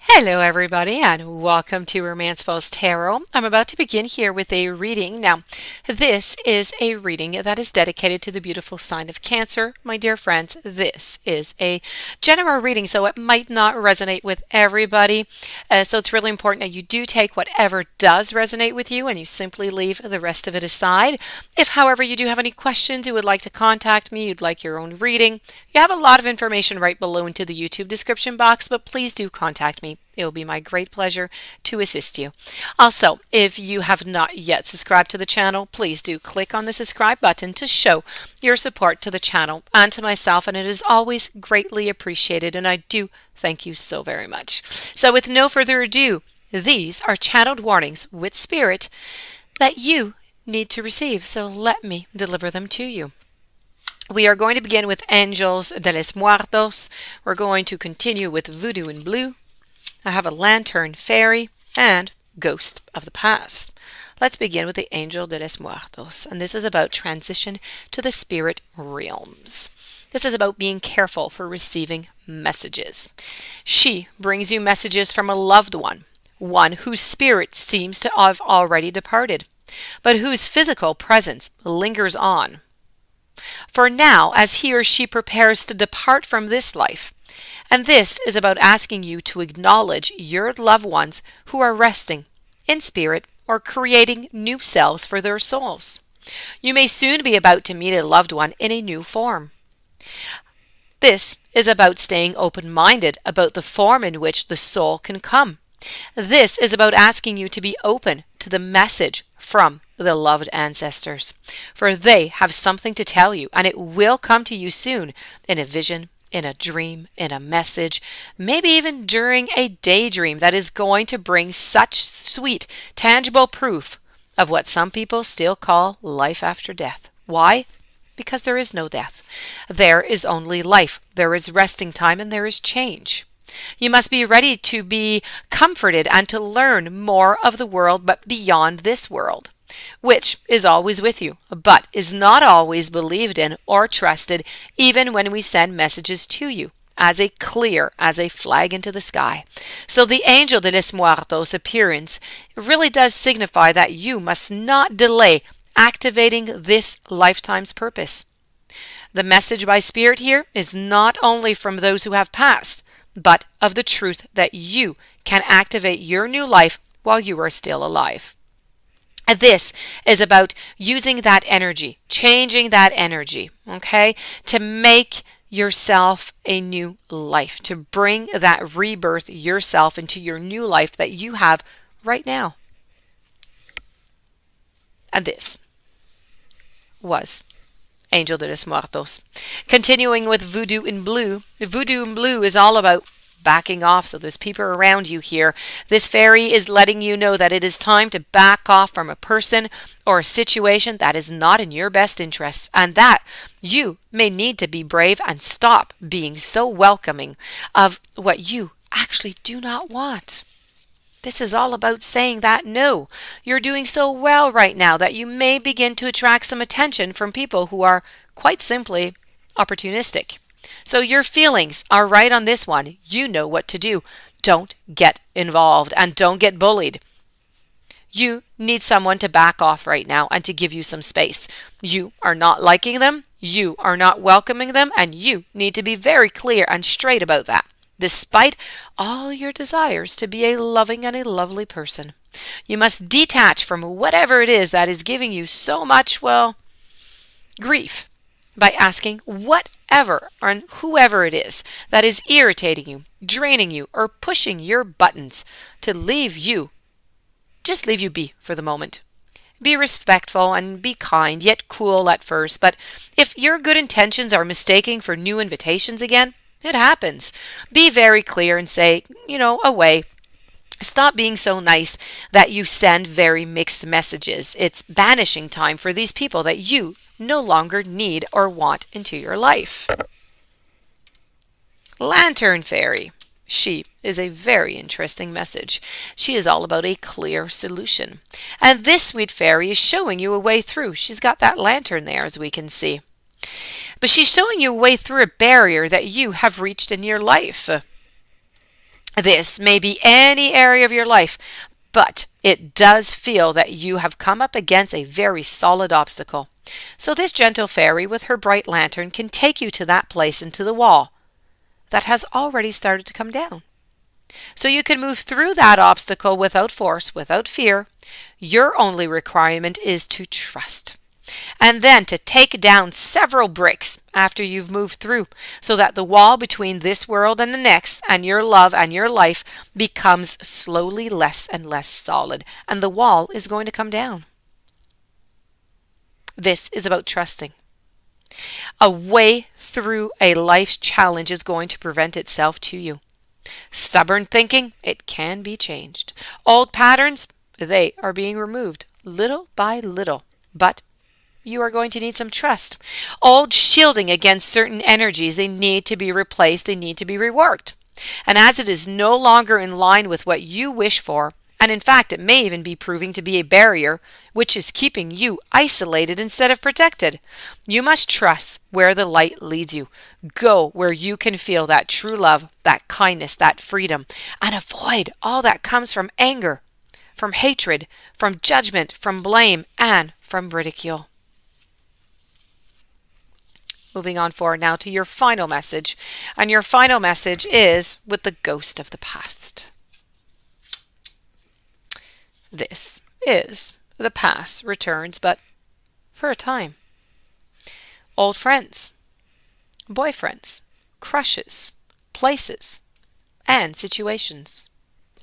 Hello, everybody, and welcome to Romance Falls Tarot. I'm about to begin here with a reading. Now, this is a reading that is dedicated to the beautiful sign of Cancer. My dear friends, this is a general reading, so it might not resonate with everybody. So it's really important that you do take whatever does resonate with you and you simply leave the rest of it aside. If, however, you do have any questions, you would like to contact me, you'd like your own reading, you have a lot of information right below into the YouTube description box, but please do contact me. It will be my great pleasure to assist you. Also, if you have not yet subscribed to the channel, please do click on the subscribe button to show your support to the channel and to myself, and it is always greatly appreciated, and I do thank you so very much. So with no further ado, these are channeled warnings with spirit that you need to receive, so let me deliver them to you. We are going to begin with Angels de los Muertos. We're going to continue with Voodoo in Blue. I have a Lantern Fairy and Ghost of the Past. Let's begin with the Angel de los Muertos, and this is about transition to the spirit realms. This is about being careful for receiving messages. She brings you messages from a loved one whose spirit seems to have already departed, but whose physical presence lingers on. For now, as he or she prepares to depart from this life, and this is about asking you to acknowledge your loved ones who are resting in spirit or creating new selves for their souls. You may soon be about to meet a loved one in a new form. This is about staying open-minded about the form in which the soul can come. This is about asking you to be open to the message from the loved ancestors, for they have something to tell you, and it will come to you soon in a vision, in a dream, in a message, maybe even during a daydream that is going to bring such sweet, tangible proof of what some people still call life after death. Why? Because there is no death. There is only life. There is resting time and there is change. You must be ready to be comforted and to learn more of the world, but beyond this world, which is always with you, but is not always believed in or trusted, even when we send messages to you, as a flag into the sky. So the Angel de los Muertos appearance really does signify that you must not delay activating this lifetime's purpose. The message by Spirit here is not only from those who have passed, but of the truth that you can activate your new life while you are still alive. This is about using that energy, changing that energy, okay, to make yourself a new life, to bring that rebirth yourself into your new life that you have right now. And this was Angel de los Muertos. Continuing with Voodoo in Blue. Voodoo in Blue is all about backing off. So there's people around you here. This fairy is letting you know that it is time to back off from a person or a situation that is not in your best interest, and that you may need to be brave and stop being so welcoming of what you actually do not want. This is all about saying that no, you're doing so well right now that you may begin to attract some attention from people who are quite simply opportunistic. So your feelings are right on this one. You know what to do. Don't get involved and don't get bullied. You need someone to back off right now and to give you some space. You are not liking them. You are not welcoming them, and you need to be very clear and straight about that, despite all your desires to be a loving and a lovely person. You must detach from whatever it is that is giving you so much, grief by asking whatever or whoever it is that is irritating you, draining you, or pushing your buttons to just leave you be for the moment. Be respectful and be kind, yet cool at first, but if your good intentions are mistaken for new invitations again, it happens. Be very clear and say, away. Stop being so nice that you send very mixed messages. It's banishing time for these people that you no longer need or want into your life. Lantern Fairy. She is a very interesting message. She is all about a clear solution. And this sweet fairy is showing you a way through. She's got that lantern there, as we can see. But she's showing you a way through a barrier that you have reached in your life. This may be any area of your life, but it does feel that you have come up against a very solid obstacle. So this gentle fairy with her bright lantern can take you to that place into the wall that has already started to come down. So you can move through that obstacle without force, without fear. Your only requirement is to trust. And then to take down several bricks after you've moved through, so that the wall between this world and the next, and your love and your life, becomes slowly less and less solid, and the wall is going to come down. This is about trusting. A way through a life's challenge is going to present itself to you. Stubborn thinking, it can be changed. Old patterns, they are being removed little by little, but you are going to need some trust. Old shielding against certain energies, they need to be replaced, they need to be reworked. And as it is no longer in line with what you wish for, and in fact it may even be proving to be a barrier which is keeping you isolated instead of protected, you must trust where the light leads you. Go where you can feel that true love, that kindness, that freedom, and avoid all that comes from anger, from hatred, from judgment, from blame, and from ridicule. Moving on forward now to your final message. And your final message is with the ghost of the past. This is the past returns, but for a time. Old friends, boyfriends, crushes, places, and situations,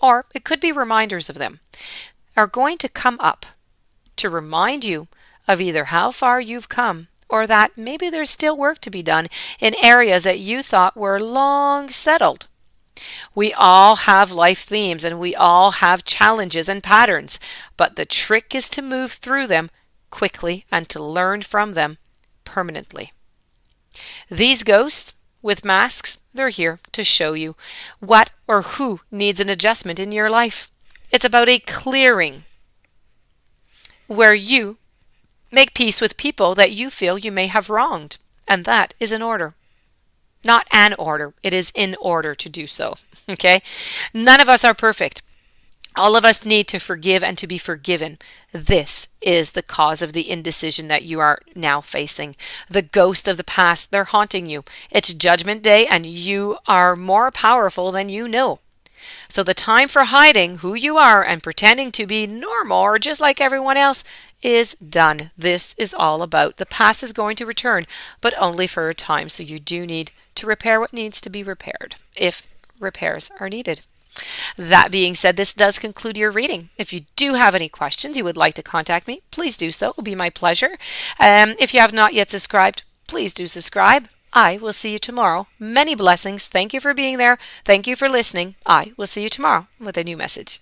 or it could be reminders of them, are going to come up to remind you of either how far you've come or that maybe there's still work to be done in areas that you thought were long settled. We all have life themes and we all have challenges and patterns, but the trick is to move through them quickly and to learn from them permanently. These ghosts with masks, they're here to show you what or who needs an adjustment in your life. It's about a clearing where you make peace with people that you feel you may have wronged, and that is in order. Not an order, it is in order to do so, okay? None of us are perfect. All of us need to forgive and to be forgiven. This is the cause of the indecision that you are now facing. The ghost of the past, they're haunting you. It's Judgment Day and you are more powerful than you know. So the time for hiding who you are and pretending to be normal or just like everyone else is done. This is all about the past is going to return, but only for a time. So you do need to repair what needs to be repaired if repairs are needed. That being said, this does conclude your reading. If you do have any questions you would like to contact me, please do so. It will be my pleasure. If you have not yet subscribed, please do subscribe. I will see you tomorrow. Many blessings. Thank you for being there. Thank you for listening. I will see you tomorrow with a new message.